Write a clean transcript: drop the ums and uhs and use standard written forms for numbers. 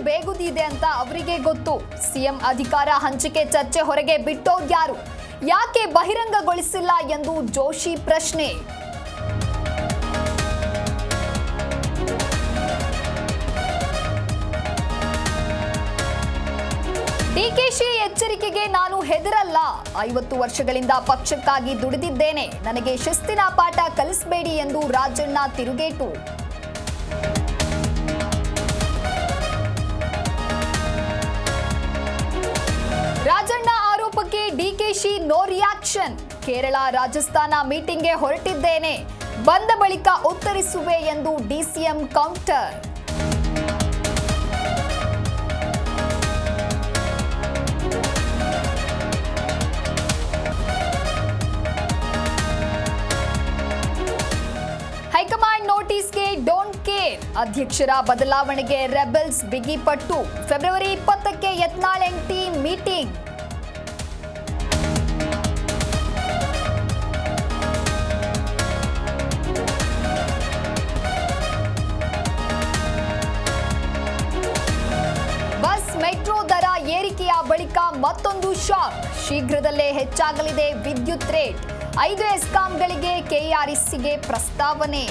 ಬೇಗುದಿದೆ ಅಂತ ಅವರಿಗೆ ಗೊತ್ತು. ಸಿಎಂ ಅಧಿಕಾರ ಹಂಚಿಕೆ ಚರ್ಚೆ ಹೊರಗೆ ಬಿಟ್ಟೋದ್ಯಾರು? ಯಾಕೆ ಬಹಿರಂಗಗೊಳಿಸಿಲ್ಲ ಎಂದು ಜೋಶಿ ಪ್ರಶ್ನೆ. ಡಿಕೆಶಿ ಎಚ್ಚರಿಕೆಗೆ ನಾನು ಹೆದರಲ್ಲ. 50 ವರ್ಷಗಳಿಂದ ಪಕ್ಷಕ್ಕಾಗಿ ದುಡಿದಿದ್ದೇನೆ. ನನಗೆ ಶಿಸ್ತಿನ ಪಾಠ ಕಲಿಸಬೇಡಿ ಎಂದು ರಾಜಣ್ಣ ತಿರುಗೇಟು. ರಾಜಣ್ಣ ಆರೋಪಕ್ಕೆ ಡಿಕೆಶಿ ನೋ ರಿಯಾಕ್ಷನ್. ಕೇರಳ ರಾಜಸ್ಥಾನ ಮೀಟಿಂಗ್ಗೆ ಹೊರಟಿದ್ದೇನೆ, ಬಂದ ಬಳಿಕ ಉತ್ತರಿಸುವೆ ಎಂದು ಡಿಸಿಎಂ ಕೌಂಟರ್. ಹೈಕಮಾಂಡ್ ನೋಟಿಸ್ಗೆ ಡೋಂಟ್ ಕೇರ್. ಅಧ್ಯಕ್ಷರ ಬದಲಾವಣೆಗೆ ರೆಬೆಲ್ಸ್ ಬಿಗಿಪಟ್ಟು. ಫೆಬ್ರವರಿ 20ಕ್ಕೆ ಯತ್ನಾಳ್ ಎಂಟಿ ಮೀಟಿಂಗ್. ಬಸ್ ಮೆಟ್ರೋ ದರ ಏರಿಕೆಯ ಬಳಿಕ ಮತ್ತೊಂದು ಶಾಕ್. ಶೀಘ್ರದಲ್ಲೇ ಹೆಚ್ಚಾಗಲಿದೆ ವಿದ್ಯುತ್ ರೇಟ್. 5 ಎಸ್ಕಾಂಗಳಿಗೆ ಕೆಆರ್ಎಸ್ಸಿಗೆ ಪ್ರಸ್ತಾವನೆ.